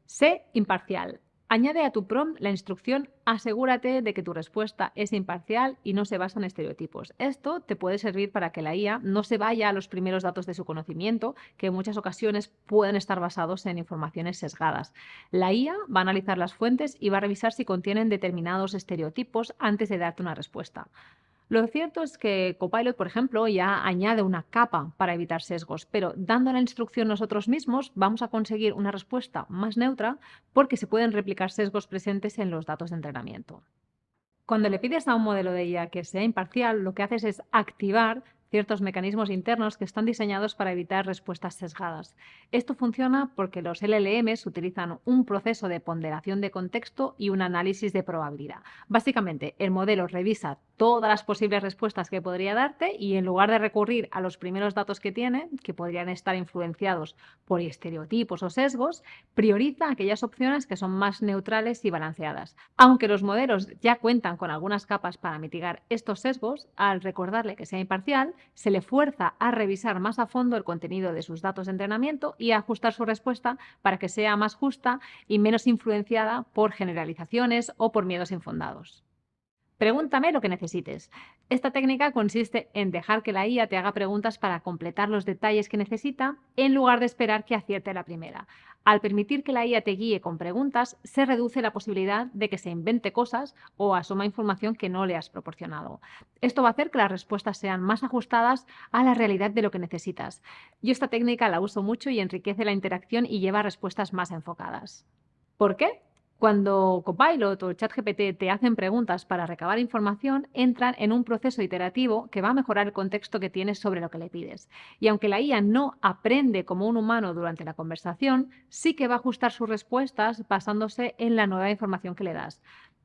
Sé imparcial. Añade a tu prompt la instrucción asegúrate de que tu respuesta es imparcial y no se basa en estereotipos. Esto te puede servir para que la IA no se vaya a los primeros datos de su conocimiento, que en muchas ocasiones pueden estar basados en informaciones sesgadas. La IA va a analizar las fuentes y va a revisar si contienen determinados estereotipos antes de darte una respuesta. Lo cierto es que Copilot, por ejemplo, ya añade una capa para evitar sesgos, pero dando la instrucción nosotros mismos vamos a conseguir una respuesta más neutra porque se pueden replicar sesgos presentes en los datos de entrenamiento. Cuando le pides a un modelo de IA que sea imparcial, lo que haces es activar ciertos mecanismos internos que están diseñados para evitar respuestas sesgadas. Esto funciona porque los LLMs utilizan un proceso de ponderación de contexto y un análisis de probabilidad. Básicamente, el modelo revisa todas las posibles respuestas que podría darte y en lugar de recurrir a los primeros datos que tiene, que podrían estar influenciados por estereotipos o sesgos, prioriza aquellas opciones que son más neutrales y balanceadas. Aunque los modelos ya cuentan con algunas capas para mitigar estos sesgos, al recordarle que sea imparcial, se le fuerza a revisar más a fondo el contenido de sus datos de entrenamiento y a ajustar su respuesta para que sea más justa y menos influenciada por generalizaciones o por miedos infundados. Pregúntame lo que necesites. Esta técnica consiste en dejar que la IA te haga preguntas para completar los detalles que necesita en lugar de esperar que acierte a la primera. Al permitir que la IA te guíe con preguntas, se reduce la posibilidad de que se invente cosas o asuma información que no le has proporcionado. Esto va a hacer que las respuestas sean más ajustadas a la realidad de lo que necesitas. Yo esta técnica la uso mucho y enriquece la interacción y lleva a respuestas más enfocadas. ¿Por qué? Cuando Copilot o ChatGPT te hacen preguntas para recabar información, entran en un proceso iterativo que va a mejorar el contexto que tienes sobre lo que le pides. Y aunque la IA no aprende como un humano durante la conversación, sí que va a ajustar sus respuestas basándose en la nueva información que le das.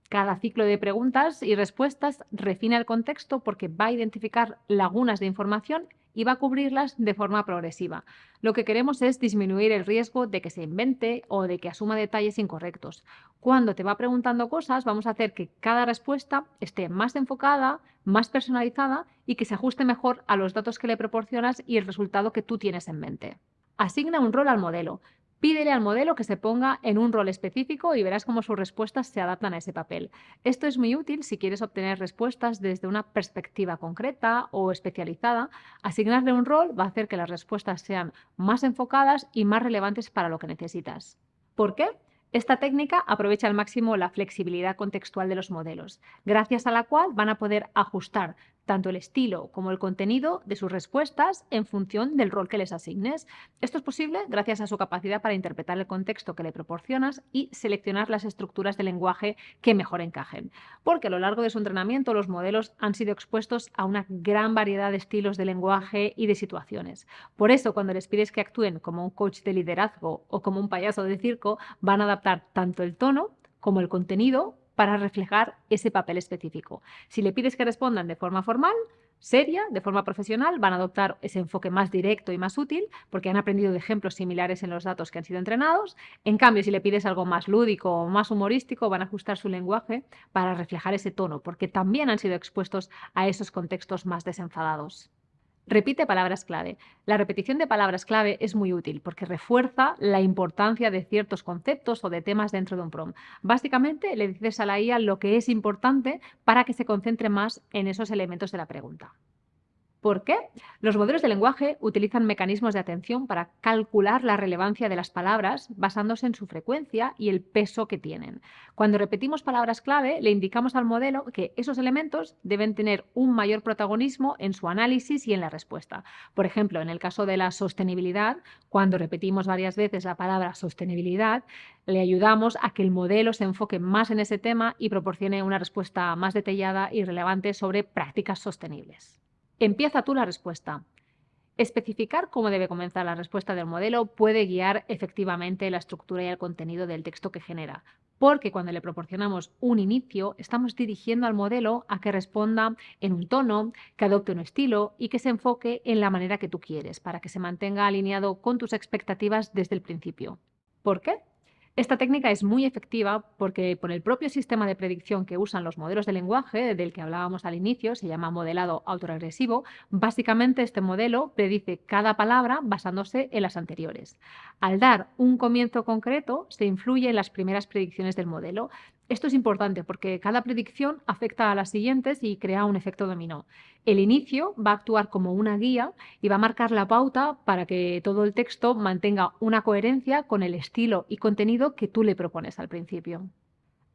Cada ciclo de preguntas y respuestas refina el contexto porque va a identificar lagunas de información y va a cubrirlas de forma progresiva. Lo que queremos es disminuir el riesgo de que se invente o de que asuma detalles incorrectos. Cuando te va preguntando cosas, vamos a hacer que cada respuesta esté más enfocada, más personalizada y que se ajuste mejor a los datos que le proporcionas y el resultado que tú tienes en mente. Asigna un rol al modelo. Pídele al modelo que se ponga en un rol específico y verás cómo sus respuestas se adaptan a ese papel. Esto es muy útil si quieres obtener respuestas desde una perspectiva concreta o especializada. Asignarle un rol va a hacer que las respuestas sean más enfocadas y más relevantes para lo que necesitas. ¿Por qué? Esta técnica aprovecha al máximo la flexibilidad contextual de los modelos, gracias a la cual van a poder ajustar tanto el estilo como el contenido de sus respuestas en función del rol que les asignes. Esto es posible gracias a su capacidad para interpretar el contexto que le proporcionas y seleccionar las estructuras de lenguaje que mejor encajen, porque a lo largo de su entrenamiento los modelos han sido expuestos a una gran variedad de estilos de lenguaje y de situaciones. Por eso, cuando les pides que actúen como un coach de liderazgo o como un payaso de circo, van a adaptar tanto el tono como el contenido para reflejar ese papel específico. Si le pides que respondan de forma formal, seria, de forma profesional, van a adoptar ese enfoque más directo y más útil porque han aprendido de ejemplos similares en los datos que han sido entrenados. En cambio, si le pides algo más lúdico o más humorístico, van a ajustar su lenguaje para reflejar ese tono porque también han sido expuestos a esos contextos más desenfadados. Repite palabras clave. La repetición de palabras clave es muy útil porque refuerza la importancia de ciertos conceptos o de temas dentro de un prompt. Básicamente, le dices a la IA lo que es importante para que se concentre más en esos elementos de la pregunta. ¿Por qué? Los modelos de lenguaje utilizan mecanismos de atención para calcular la relevancia de las palabras basándose en su frecuencia y el peso que tienen. Cuando repetimos palabras clave, le indicamos al modelo que esos elementos deben tener un mayor protagonismo en su análisis y en la respuesta. Por ejemplo, en el caso de la sostenibilidad, cuando repetimos varias veces la palabra sostenibilidad, le ayudamos a que el modelo se enfoque más en ese tema y proporcione una respuesta más detallada y relevante sobre prácticas sostenibles. Empieza tú la respuesta. Especificar cómo debe comenzar la respuesta del modelo puede guiar efectivamente la estructura y el contenido del texto que genera, porque cuando le proporcionamos un inicio, estamos dirigiendo al modelo a que responda en un tono, que adopte un estilo y que se enfoque en la manera que tú quieres, para que se mantenga alineado con tus expectativas desde el principio. ¿Por qué? Esta técnica es muy efectiva porque por el propio sistema de predicción que usan los modelos de lenguaje, del que hablábamos al inicio, se llama modelado autoregresivo, básicamente este modelo predice cada palabra basándose en las anteriores. Al dar un comienzo concreto, se influye en las primeras predicciones del modelo. Esto es importante porque cada predicción afecta a las siguientes y crea un efecto dominó. El inicio va a actuar como una guía y va a marcar la pauta para que todo el texto mantenga una coherencia con el estilo y contenido que tú le propones al principio.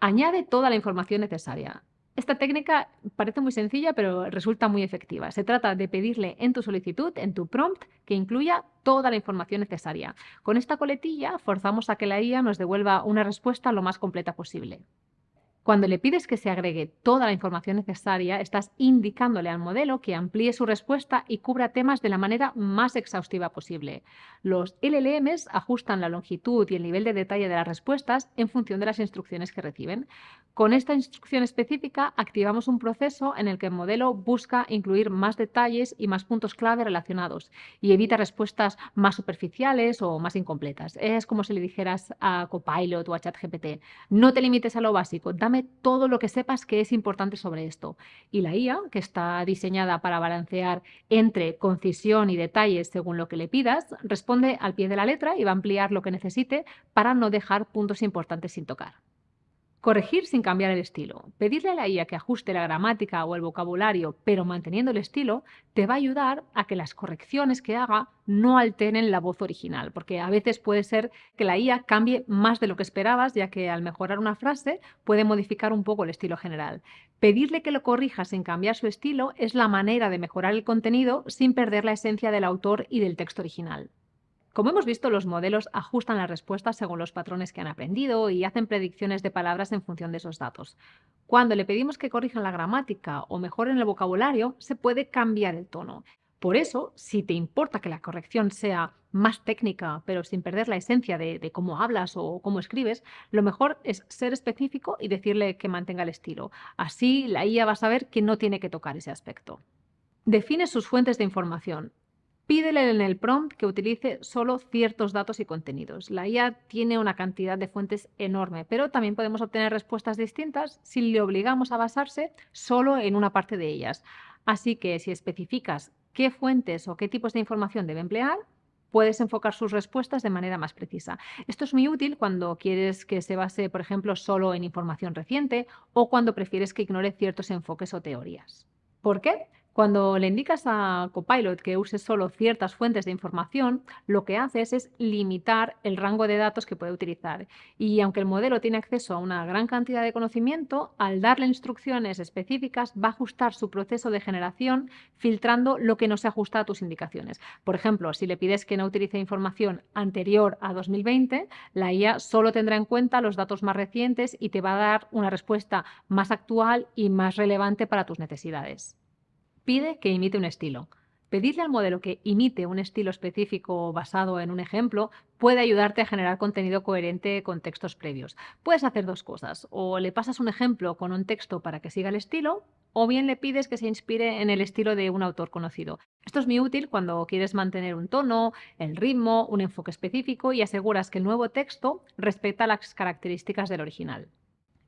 Añade toda la información necesaria. Esta técnica parece muy sencilla, pero resulta muy efectiva. Se trata de pedirle en tu solicitud, en tu prompt, que incluya toda la información necesaria. Con esta coletilla forzamos a que la IA nos devuelva una respuesta lo más completa posible. Cuando le pides que se agregue toda la información necesaria, estás indicándole al modelo que amplíe su respuesta y cubra temas de la manera más exhaustiva posible. Los LLMs ajustan la longitud y el nivel de detalle de las respuestas en función de las instrucciones que reciben. Con esta instrucción específica activamos un proceso en el que el modelo busca incluir más detalles y más puntos clave relacionados y evita respuestas más superficiales o más incompletas. Es como si le dijeras a Copilot o a ChatGPT: no te limites a lo básico, dame todo lo que sepas que es importante sobre esto. Y la IA, que está diseñada para balancear entre concisión y detalles según lo que le pidas, responde al pie de la letra y va a ampliar lo que necesite para no dejar puntos importantes sin tocar. Corregir sin cambiar el estilo. Pedirle a la IA que ajuste la gramática o el vocabulario, pero manteniendo el estilo, te va a ayudar a que las correcciones que haga no alteren la voz original, porque a veces puede ser que la IA cambie más de lo que esperabas, ya que al mejorar una frase puede modificar un poco el estilo general. Pedirle que lo corrija sin cambiar su estilo es la manera de mejorar el contenido sin perder la esencia del autor y del texto original. Como hemos visto, los modelos ajustan las respuestas según los patrones que han aprendido y hacen predicciones de palabras en función de esos datos. Cuando le pedimos que corrijan la gramática o mejoren el vocabulario, se puede cambiar el tono. Por eso, si te importa que la corrección sea más técnica, pero sin perder la esencia de cómo hablas o cómo escribes, lo mejor es ser específico y decirle que mantenga el estilo. Así la IA va a saber que no tiene que tocar ese aspecto. Define sus fuentes de información. Pídele en el prompt que utilice solo ciertos datos y contenidos. La IA tiene una cantidad de fuentes enorme, pero también podemos obtener respuestas distintas si le obligamos a basarse solo en una parte de ellas. Así que si especificas qué fuentes o qué tipos de información debe emplear, puedes enfocar sus respuestas de manera más precisa. Esto es muy útil cuando quieres que se base, por ejemplo, solo en información reciente o cuando prefieres que ignore ciertos enfoques o teorías. ¿Por qué? Cuando le indicas a Copilot que use solo ciertas fuentes de información, lo que haces es limitar el rango de datos que puede utilizar. Y aunque el modelo tiene acceso a una gran cantidad de conocimiento, al darle instrucciones específicas va a ajustar su proceso de generación filtrando lo que no se ajusta a tus indicaciones. Por ejemplo, si le pides que no utilice información anterior a 2020, la IA solo tendrá en cuenta los datos más recientes y te va a dar una respuesta más actual y más relevante para tus necesidades. Pide que imite un estilo. Pedirle al modelo que imite un estilo específico basado en un ejemplo puede ayudarte a generar contenido coherente con textos previos. Puedes hacer dos cosas: o le pasas un ejemplo con un texto para que siga el estilo, o bien le pides que se inspire en el estilo de un autor conocido. Esto es muy útil cuando quieres mantener un tono, el ritmo, un enfoque específico y aseguras que el nuevo texto respeta las características del original.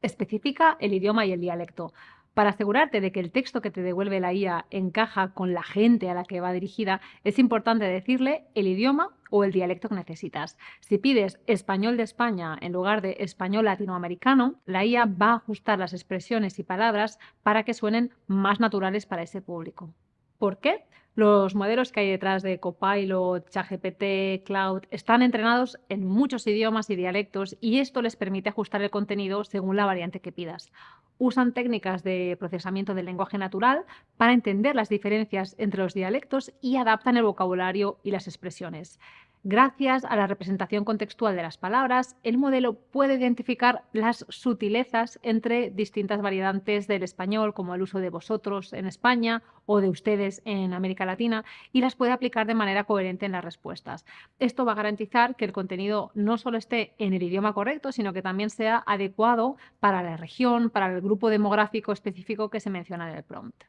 Especifica el idioma y el dialecto. Para asegurarte de que el texto que te devuelve la IA encaja con la gente a la que va dirigida, es importante decirle el idioma o el dialecto que necesitas. Si pides español de España en lugar de español latinoamericano, la IA va a ajustar las expresiones y palabras para que suenen más naturales para ese público. ¿Por qué? Los modelos que hay detrás de Copilot, ChatGPT, Cloud están entrenados en muchos idiomas y dialectos y esto les permite ajustar el contenido según la variante que pidas. Usan técnicas de procesamiento del lenguaje natural para entender las diferencias entre los dialectos y adaptan el vocabulario y las expresiones. Gracias a la representación contextual de las palabras, el modelo puede identificar las sutilezas entre distintas variantes del español, como el uso de vosotros en España o de ustedes en América Latina, y las puede aplicar de manera coherente en las respuestas. Esto va a garantizar que el contenido no solo esté en el idioma correcto, sino que también sea adecuado para la región, para el grupo demográfico específico que se menciona en el prompt.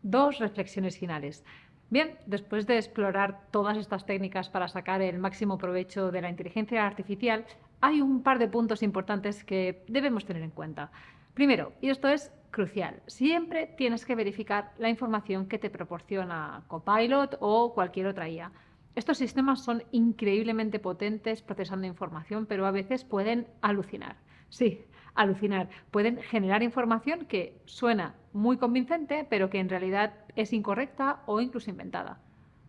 Dos reflexiones finales. Bien, después de explorar todas estas técnicas para sacar el máximo provecho de la inteligencia artificial, hay un par de puntos importantes que debemos tener en cuenta. Primero, y esto es crucial, siempre tienes que verificar la información que te proporciona Copilot o cualquier otra IA. Estos sistemas son increíblemente potentes procesando información, pero a veces pueden alucinar. Sí, alucinar. Pueden generar información que suena muy convincente, pero que en realidad es incorrecta o incluso inventada.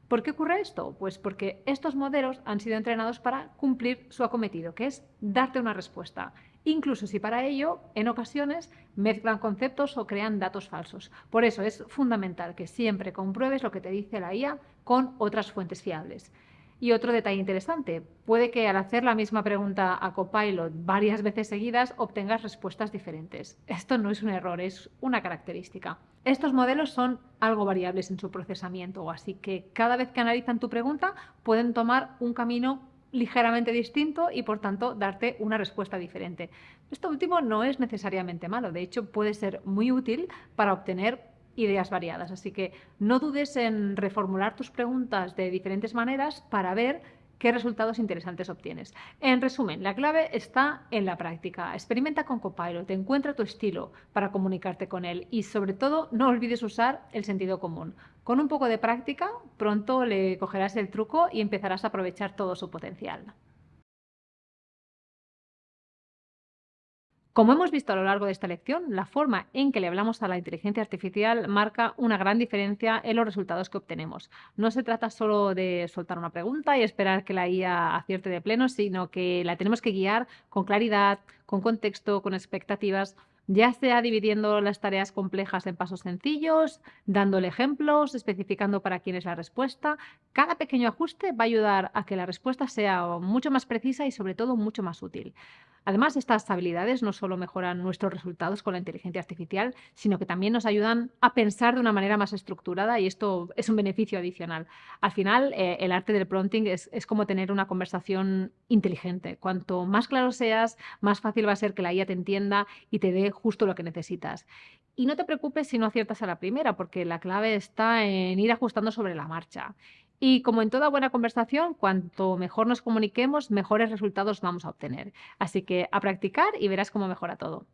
¿Por qué ocurre esto? Pues porque estos modelos han sido entrenados para cumplir su acometido, que es darte una respuesta, incluso si para ello, en ocasiones, mezclan conceptos o crean datos falsos. Por eso es fundamental que siempre compruebes lo que te dice la IA con otras fuentes fiables. Y otro detalle interesante, puede que al hacer la misma pregunta a Copilot varias veces seguidas obtengas respuestas diferentes. Esto no es un error, es una característica. Estos modelos son algo variables en su procesamiento, así que cada vez que analizan tu pregunta pueden tomar un camino ligeramente distinto y por tanto darte una respuesta diferente. Esto último no es necesariamente malo, de hecho puede ser muy útil para obtener ideas variadas. Así que no dudes en reformular tus preguntas de diferentes maneras para ver qué resultados interesantes obtienes. En resumen, la clave está en la práctica. Experimenta con Copilot, encuentra tu estilo para comunicarte con él y sobre todo no olvides usar el sentido común. Con un poco de práctica, pronto le cogerás el truco y empezarás a aprovechar todo su potencial. Como hemos visto a lo largo de esta lección, la forma en que le hablamos a la inteligencia artificial marca una gran diferencia en los resultados que obtenemos. No se trata solo de soltar una pregunta y esperar que la IA acierte de pleno, sino que la tenemos que guiar con claridad, con contexto, con expectativas, ya sea dividiendo las tareas complejas en pasos sencillos, dándole ejemplos, especificando para quién es la respuesta. Cada pequeño ajuste va a ayudar a que la respuesta sea mucho más precisa y sobre todo mucho más útil. Además, estas habilidades no solo mejoran nuestros resultados con la inteligencia artificial, sino que también nos ayudan a pensar de una manera más estructurada y esto es un beneficio adicional. Al final, el arte del prompting es como tener una conversación inteligente. Cuanto más claro seas, más fácil va a ser que la IA te entienda y te dé justo lo que necesitas. Y no te preocupes si no aciertas a la primera, porque la clave está en ir ajustando sobre la marcha. Y como en toda buena conversación, cuanto mejor nos comuniquemos, mejores resultados vamos a obtener. Así que a practicar y verás cómo mejora todo.